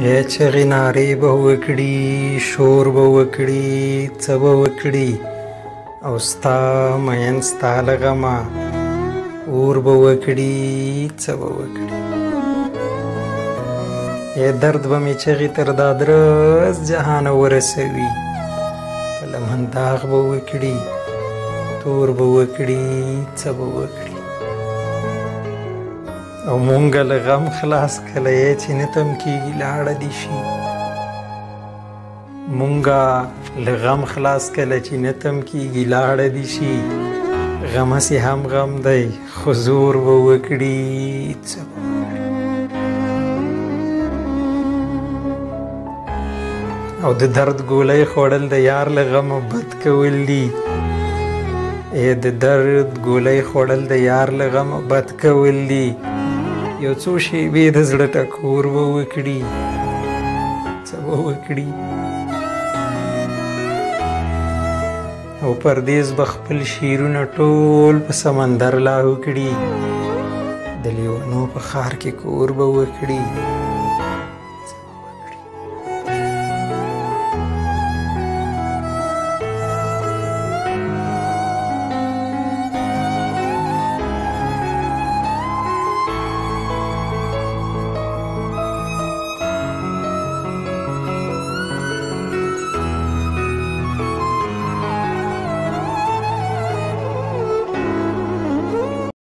یا چغې نارې به وکړي، شور به وکړي، څه به وکړي، او ستا مین ستا له غمه اور به وکړي، څه به وکړي. یا درد به مې چغې تر دا درز جهانه ورسوي، په لمن داغ به وکړي، تور به وکړي، څه به وکړي. او مونږه له غم خلاص کله یې چې نه تم کېږي لاړه دې شي. مونږه له غم خلاص کله چې نه تم کېږي لاړه دې شي. غم هسې هم غم دی خو زور به وکړي، څه به وکړي. او د درد ګولۍ خوړل د یار له غمه بد کول دي. د درد ګولۍ خوړل د یار له غمه بد کول دي. یو څو شېبې د زړه ټکور به وکړي، څه به وکړي. او پردیس به خپل شیرونه ټول په سمندر لاهو کړي، د لیونو په ښار کې کور به وکړي.